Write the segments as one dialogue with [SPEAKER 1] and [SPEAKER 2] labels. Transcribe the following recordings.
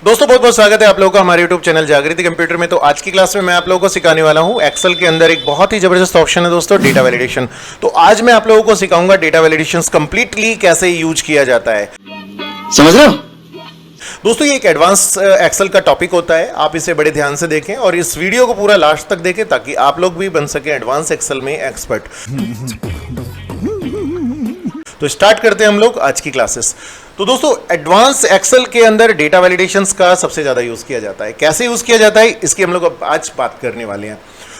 [SPEAKER 1] दोस्तों बहुत बहुत स्वागत है आप लोगों का हमारे YouTube चैनल जागृति कंप्यूटर में। तो आज की क्लास में मैं आप लोगों को सिखाने वाला हूं एक्सेल के अंदर एक बहुत ही जबरदस्त ऑप्शन है दोस्तों, डेटा वैलिडेशन। तो आज मैं आप लोगों को सिखाऊंगा डेटा वैलिडेशन कंप्लीटली कैसे यूज किया जाता है।
[SPEAKER 2] समझ रहे हो
[SPEAKER 1] दोस्तों ये एक एडवांस एक्सेल का टॉपिक होता है, आप इसे बड़े ध्यान से देखें और इस वीडियो को पूरा लास्ट तक देखें ताकि आप लोग भी बन सके एडवांस एक्सेल में एक्सपर्ट। तो स्टार्ट करते हैं हम लोग आज की क्लासेस। तो दोस्तों एडवांस एक्सेल के अंदर डेटा वैलिडेशंस का सबसे ज्यादा यूज किया जाता है। कैसे यूज किया जाता है इसकी हम लोग आज बात करने वाले हैं।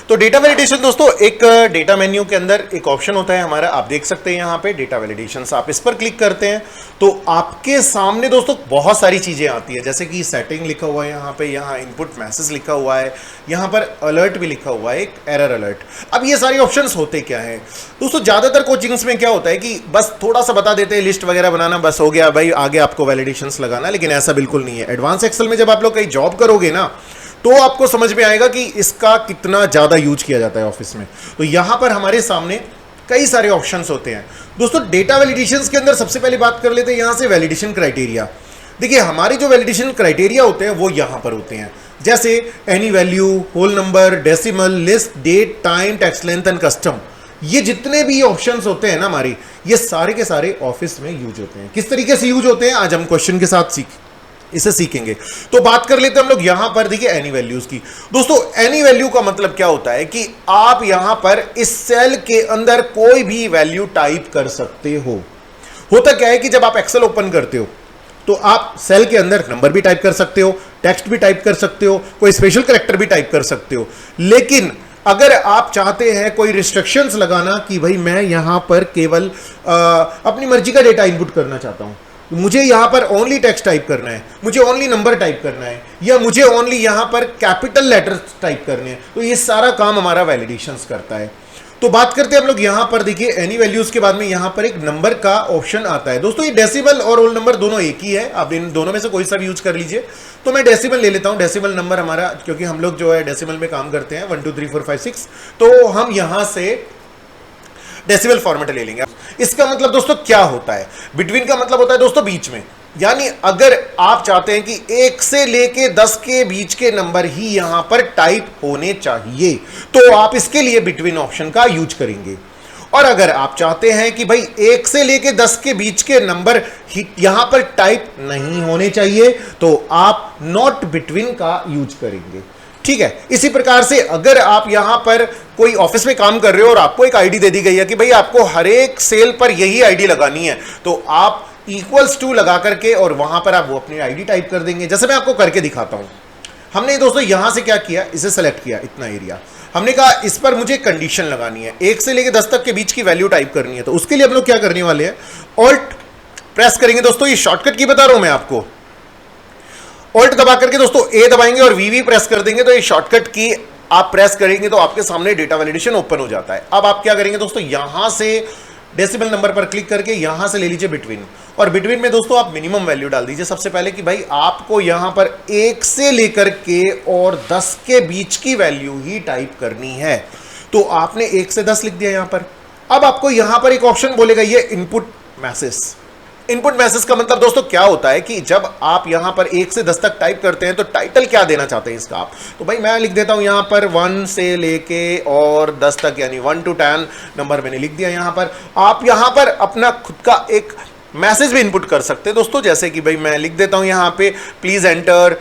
[SPEAKER 1] तो डेटा वैलिडेशन दोस्तों एक डेटा मेन्यू के अंदर एक ऑप्शन होता है हमारा, आप देख सकते हैं यहाँ पे डेटा वैलिडेशंस। आप इस पर क्लिक करते हैं तो आपके सामने दोस्तों बहुत सारी चीजें आती है, जैसे कि सेटिंग लिखा हुआ है यहाँ पे, यहाँ इनपुट मैसेज लिखा हुआ है, यहाँ पर अलर्ट भी लिखा हुआ है, एक एरर अलर्ट। अब ये सारे ऑप्शंस होते क्या है दोस्तों, ज्यादातर कोचिंग्स में क्या होता है कि बस थोड़ा सा बता देते हैं, लिस्ट वगैरह बनाना बस हो गया भाई, आगे आपको वैलिडेशंस लगाना। लेकिन ऐसा बिल्कुल नहीं है। एडवांस एक्सेल में जब आप लोग कहीं जॉब करोगे ना तो आपको समझ में आएगा कि इसका कितना ज्यादा यूज किया जाता है ऑफिस में। तो यहां पर हमारे सामने कई सारे ऑप्शंस होते हैं दोस्तों। डेटा वैलिडेशंस के अंदर सबसे पहले बात कर लेते हैं यहां से वैलिडेशन क्राइटेरिया। देखिए हमारे जो वैलिडेशन क्राइटेरिया होते हैं वो यहां पर होते हैं, जैसे any value, whole number, decimal, list, date, time, text length and custom. ये जितने भी ऑप्शंस होते हैं ना हमारे, ये सारे के सारे ऑफिस में यूज होते हैं। किस तरीके से यूज होते हैं आज हम क्वेश्चन के साथ इसे सीखेंगे। तो बात कर लेते हैं हम लोग यहां पर, देखिए एनी वैल्यूज की। दोस्तों एनी वैल्यू का मतलब क्या होता है कि आप यहां पर इस सेल के अंदर कोई भी वैल्यू टाइप कर सकते हो। होता क्या है कि जब आप एक्सेल ओपन करते हो तो आप सेल के अंदर नंबर भी टाइप कर सकते हो, टेक्स्ट भी टाइप कर सकते हो, कोई स्पेशल कैरेक्टर भी टाइप कर सकते हो। लेकिन अगर आप चाहते हैं कोई रिस्ट्रिक्शंस लगाना कि भाई मैं यहां पर केवल अपनी मर्जी का डेटा इनपुट करना चाहता हूं, मुझे यहां पर ओनली टेक्स्ट टाइप करना है, मुझे ओनली नंबर टाइप करना है, या मुझे ओनली यहां पर कैपिटल लेटर्स टाइप करने हैं, तो ये सारा काम हमारा वैलिडेशंस करता है। तो बात करते हैं हम लोग यहां पर, देखिए एनी वैल्यूज के बाद में यहां पर एक नंबर का ऑप्शन आता है। दोस्तों ये डेसिमल और होल नंबर दोनों एक ही है, आप इन दोनों में से कोई सा भी यूज कर लीजिए। तो मैं डेसिमल ले लेता हूं, डेसिमल नंबर हमारा, क्योंकि हम लोग जो है डेसिमल में काम करते हैं 1 2 3 4 5 6, तो हम यहां से डेसिमल फॉर्मेट ले लेंगे। इसका मतलब दोस्तों क्या होता है, बिटवीन का मतलब होता है दोस्तों बीच में, यानी अगर आप चाहते हैं कि 1 से लेके 10 के बीच के नंबर ही यहां पर टाइप होने चाहिए तो आप इसके लिए बिटवीन ऑप्शन का यूज करेंगे। और अगर आप चाहते हैं कि भाई 1 से लेके 10 के बीच के नंबर यहां पर टाइप नहीं होने चाहिए तो आप नॉट बिटवीन का यूज करेंगे। ठीक है, इसी प्रकार से अगर आप यहां पर कोई ऑफिस में काम कर रहे हो और आपको एक आईडी दे दी गई है कि भाई आपको हर एक सेल पर यही आईडी लगानी है, तो आप इक्वल्स टू लगा करके और वहां पर आप वो अपनी आईडी टाइप कर देंगे। जैसे मैं आपको करके दिखाता हूं। हमने दोस्तों यहां से क्या किया, इसे सेलेक्ट किया, इतना एरिया, हमने कहा इस पर मुझे कंडीशन लगानी है, 1 से लेकर 10 तक के बीच की वैल्यू टाइप करनी है। तो उसके लिए हम लोग क्या करने वाले हैं, ऑल्ट प्रेस करेंगे। दोस्तों ये शॉर्टकट की बता रहा हूं मैं आपको, ऑल्ट दबा करके दोस्तों ए दबाएंगे और वी प्रेस कर देंगे। तो ये शॉर्टकट की आप प्रेस करेंगे तो आपके सामने डेटा वैलिडेशन ओपन हो जाता है। अब आप क्या करेंगे दोस्तों, यहां से डेसिमल नंबर पर क्लिक करके यहां से ले लीजिए बिटवीन, और बिटवीन में दोस्तों आप मिनिमम वैल्यू डाल दीजिए सबसे पहले कि भाई आपको यहां पर 1 से लेकर के और 10 के बीच की वैल्यू ही टाइप करनी है। तो आपने 1 से 10 लिख दिया यहां पर। अब आपको यहां पर एक ऑप्शन बोलेगा ये इनपुट मैसेज। इनपुट मैसेज का मतलब दोस्तों क्या होता है कि जब आप यहां पर 1 से 10 तक टाइप करते हैं तो टाइटल क्या देना चाहते हैं इसका आप, तो भाई मैं लिख देता हूं यहां पर 1 से लेके और 10 तक, यानी 1 to 10 नंबर मैंने लिख दिया यहां पर। आप यहां पर अपना खुद का एक मैसेज भी इनपुट कर सकते हैं दोस्तों, जैसे कि भाई मैं लिख देता हूं यहां पे please enter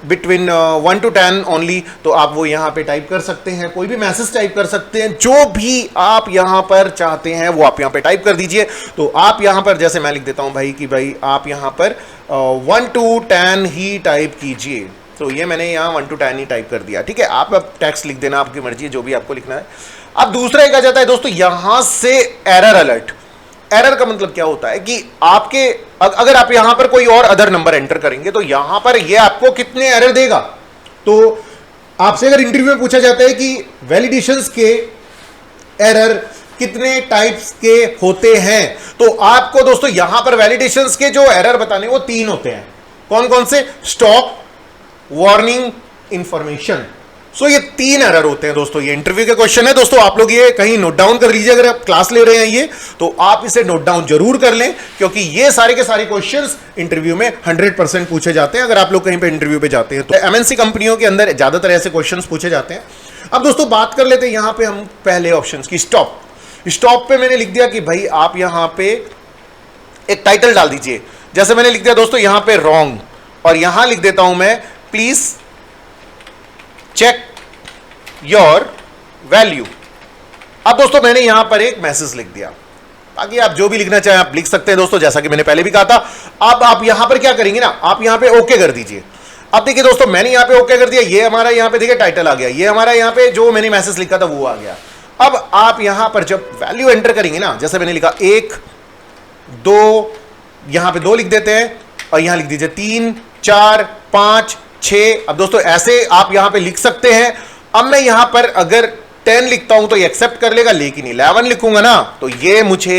[SPEAKER 1] between 1 to 10 only, तो आप वो यहां पे टाइप कर सकते हैं, कोई भी मैसेज टाइप कर सकते हैं, जो भी आप यहां पर चाहते हैं वो आप यहां पे टाइप कर दीजिए। तो आप यहां पर जैसे मैं लिख देता हूं भाई कि भाई आप यहां पर 1 to 10 ही टाइप कीजिए। तो ये मैंने यहां 1 to 10 ही टाइप कर दिया। ठीक है, आप अब टेक्स्ट लिख देना, आपकी मर्जी है जो भी आपको लिखना है। अब दूसरा एक आ जाता है दोस्तों यहां से एरर अलर्ट। एरर का मतलब क्या होता है कि आपके अगर आप यहां पर कोई और अदर नंबर एंटर करेंगे तो यहां पर ये आपको कितने एरर देगा। तो आपसे अगर इंटरव्यू में पूछा जाता है कि वैलिडेशंस के एरर कितने टाइप्स के होते हैं, तो आपको दोस्तों यहां पर वैलिडेशंस के जो एरर बताने वो 3 होते हैं। कौन कौन से, स्टॉप, वार्निंग, इंफॉर्मेशन। सो ये 3 एरर होते हैं दोस्तों। ये इंटरव्यू के क्वेश्चन है दोस्तों, आप लोग ये कहीं नोट डाउन कर लीजिए। अगर आप क्लास ले रहे हैं ये, तो आप इसे नोट डाउन जरूर कर लें, क्योंकि ये सारे के सारे क्वेश्चंस इंटरव्यू में 100% पूछे जाते हैं। अगर आप लोग कहीं पे इंटरव्यू पे जाते हैं तो एमएनसी कंपनियों के अंदर ज्यादातर ऐसे क्वेश्चंस पूछे जाते हैं। अब दोस्तों बात कर लेते हैं यहां पे हम पहले ऑप्शन की, स्टॉप। स्टॉप पे मैंने लिख दिया कि भाई आप यहां पे एक टाइटल डाल दीजिए। जैसे मैंने लिख दिया दोस्तों यहां पे रॉन्ग, और यहां लिख देता हूं मैं प्लीज चेक योर वैल्यू। अब दोस्तों मैंने यहां पर एक मैसेज लिख दिया। बाकी आप जो भी लिखना चाहें आप लिख सकते हैं दोस्तों, जैसा कि मैंने पहले भी कहा था। अब आप यहां पर क्या करेंगे ना, आप यहां पे ओके कर दीजिए। अब देखिए दोस्तों मैंने यहां पे ओके कर दिया, ये हमारा यहां पे देखिए टाइटल आ गया, ये हमारा यहां पे जो मैंने मैसेज लिखा था वो आ गया। अब आप यहां पर जब वैल्यू एंटर करेंगे ना, जैसे मैंने लिखा 1 2, यहां पे 2 लिख देते हैं, और यहां लिख दीजिए 3 4 5 6। अब दोस्तों ऐसे आप यहां पे लिख सकते हैं। अब मैं यहां पर अगर 10 लिखता हूं तो ये एक्सेप्ट कर लेगा, लेकिन 11 लिखूंगा ना तो ये मुझे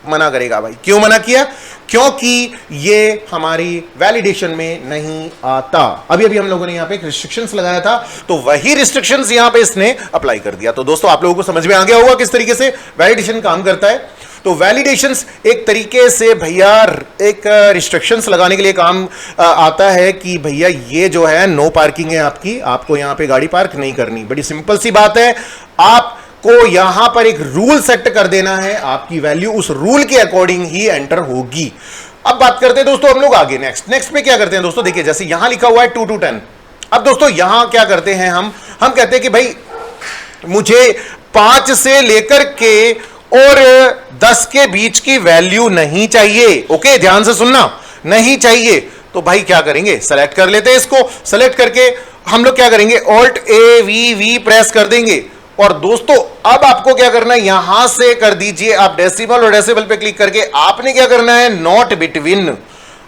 [SPEAKER 1] मना करेगा। भाई क्यों मना किया? क्योंकि ये हमारी वैलिडेशन में नहीं आता। अभी अभी हम लोगों ने यहां पे एक रिस्ट्रिक्शंस लगाया था, तो वही रिस्ट्रिक्शंस यहां पे इसने अप्लाई कर दिया। तो दोस्तों आप लोगों को समझ में आ गया होगा किस तरीके से वैलिडेशन काम करता है। तो वैलिडेशंस एक तरीके से भैया एक रिस्ट्रिक्शंस लगाने के लिए काम आता है कि भैया ये जो है नो पार्किंग है आपकी, आपको यहां पे गाड़ी पार्क नहीं करनी। बड़ी सिंपल सी बात है, आपको यहां पर एक रूल सेट कर देना है, आपकी वैल्यू उस रूल के अकॉर्डिंग ही एंटर होगी। अब बात करते हैं दोस्तों हम लोग आगे नेक्स्ट में क्या करते हैं दोस्तों, देखिए जैसे यहां लिखा हुआ है 2 to 10। अब दोस्तों यहां क्या करते हैं हम कहते हैं कि भाई मुझे 5 से लेकर के और 10 के बीच की वैल्यू नहीं चाहिए। ओके, ध्यान से सुनना, नहीं चाहिए। तो भाई क्या करेंगे, सेलेक्ट कर लेते हैं इसको। सेलेक्ट करके हम लोग क्या करेंगे, alt A V V press कर देंगे। और दोस्तों अब आपको क्या करना है, यहां से कर दीजिए आप डेसिमल, और डेसिमल पे क्लिक करके आपने क्या करना है, नॉट बिटवीन।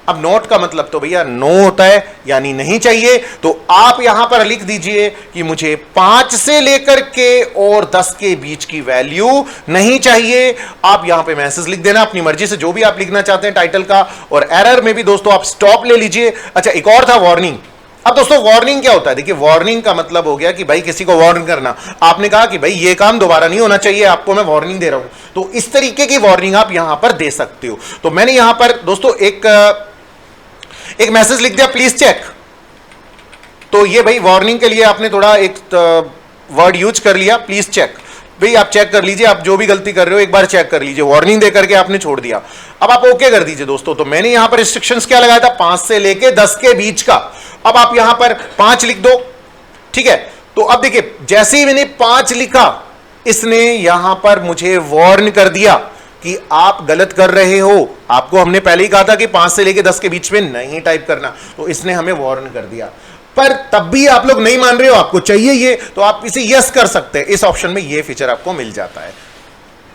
[SPEAKER 1] अब नॉट का मतलब तो भैया नो होता है, यानी नहीं चाहिए। तो आप यहां पर लिख दीजिए कि मुझे 5 से लेकर के और 10 के बीच की वैल्यू नहीं चाहिए। आप यहां पे मैसेज लिख देना अपनी मर्जी से, जो भी आप लिखना चाहते हैं टाइटल का। और एरर में भी दोस्तों आप स्टॉप ले लीजिए। अच्छा, एक और था वार्निंग। अब दोस्तों वार्निंग क्या होता है, देखिए वार्निंग का मतलब हो गया कि भाई किसी को वार्न करना। आपने कहा कि भाई ये काम दोबारा नहीं होना चाहिए, आपको मैं वार्निंग दे रहा हूं, तो इस तरीके की वार्निंग आप यहां पर दे सकते हो। तो मैंने यहां पर दोस्तों एक मैसेज लिख दिया, प्लीज चेक। तो ये भाई वार्निंग के लिए आपने थोड़ा एक वर्ड यूज कर लिया, प्लीज चेक। भाई आप चेक कर लीजिए, आप जो भी गलती कर रहे हो एक बार चेक कर लीजिए। वार्निंग देकर के आपने छोड़ दिया, अब आप ओके कर दीजिए दोस्तों। तो मैंने यहां पर रिस्ट्रिक्शंस क्या लगाया था, 5 से लेके 10 के बीच का। अब आप यहां पर 5 लिख दो, ठीक है। तो अब देखिए जैसे ही मैंने 5 लिखा, इसने यहां पर मुझे वार्न कर दिया कि आप गलत कर रहे हो। आपको हमने पहले ही कहा था कि 5 से लेके 10 के बीच में नहीं टाइप करना, तो इसने हमें वार्न कर दिया। पर तब भी आप लोग नहीं मान रहे हो, आपको चाहिए ये, तो आप इसे यस कर सकते हैं। इस ऑप्शन में ये फीचर आपको मिल जाता है।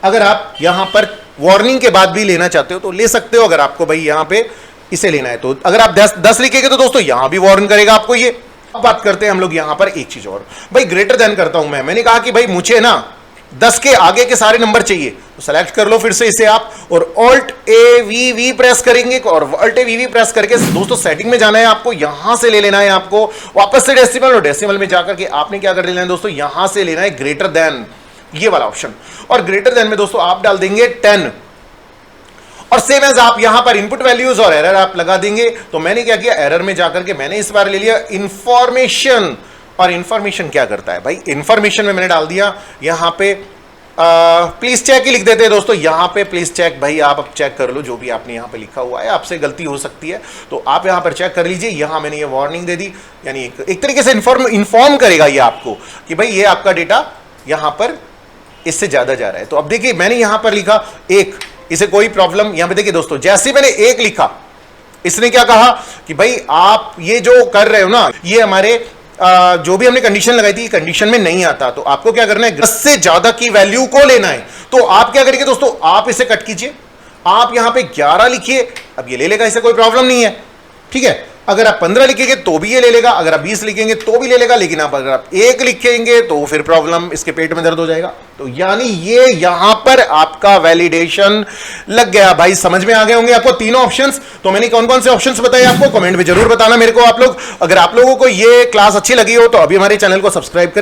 [SPEAKER 1] अगर आप यहां पर वार्निंग के बाद भी लेना चाहते हो तो ले सकते हो, अगर आपको भाई यहां पे इसे लेना है तो। अगर आप 10 लिखेंगे तो दोस्तों यहां भी वार्न करेगा आपको ये। अब बात करते हैं हम लोग यहां पर एक चीज और, भाई ग्रेटर देन करता हूं मैंने कहा कि भाई मुझे ना 10 के आगे के सारे नंबर चाहिए, तो सेलेक्ट कर लो फिर से इसे आप, और alt A V V press करेंगे। और alt A V V press करके दोस्तों सेटिंग में जाना है आपको, यहां से ले लेना है आपको वापस से डेसिमल, और डेसिमल में जाकर के आपने क्या कर लेना है दोस्तों, यहां से लेना है ग्रेटर देन, ये वाला ऑप्शन। और ग्रेटर देन में दोस्तों आप डाल देंगे 10, और सेम एज आप यहां पर इनपुट वैल्यूज और एरर आप लगा देंगे। तो मैंने क्या किया, एरर में जाकर के मैंने इस बार ले लिया इंफॉर्मेशन। और इंफॉर्मेशन क्या करता है भाई, इंफॉर्मेशन में मैंने डाल दिया यहां पे प्लीज चेक ही लिख देते हैं दोस्तों। यहां पे प्लीज चेक, भाई आप अब चेक कर लो जो भी आपने यहां पे लिखा हुआ है, आपसे गलती हो सकती है, तो आप यहां पर चेक कर लीजिए। यहां मैंने ये वार्निंग दे दी, यानी एक तरीके से इन्फॉर्म करेगा ये आपको कि भाई ये आपका डेटा यहां पर इससे ज्यादा जा रहा है। तो अब देखिए मैंने यहां पर लिखा 1, इसे कोई प्रॉब्लम, यहां पे देखिए दोस्तों जैसे मैंने 1 लिखा, इसने क्या कहा कि भाई आप ये जो कर रहे हो ना, ये हमारे जो भी हमने कंडीशन लगाई थी कंडीशन में नहीं आता। तो आपको क्या करना है, 10 से ज्यादा की वैल्यू को लेना है। तो आप क्या करेंगे दोस्तों, आप इसे कट कीजिए, आप यहां पे 11 लिखिए, अब ये ले लेगा, इसे कोई प्रॉब्लम नहीं है, ठीक है। अगर आप 15 लिखेंगे तो भी ये ले लेगा, अगर आप 20 लिखेंगे तो भी ले लेगा, लेकिन आप अगर आप 1 लिखेंगे तो फिर प्रॉब्लम, इसके पेट में दर्द हो जाएगा। तो यानी ये यहां पर आपका वैलिडेशन लग गया। भाई समझ में आ गए होंगे आपको तीनों ऑप्शंस। तो मैंने कौन कौन से ऑप्शंस बताए आपको, कमेंट में जरूर बताना मेरे को आप लोग। अगर आप लोगों को ये क्लास अच्छी लगी हो तो अभी हमारे चैनल को सब्सक्राइब करें।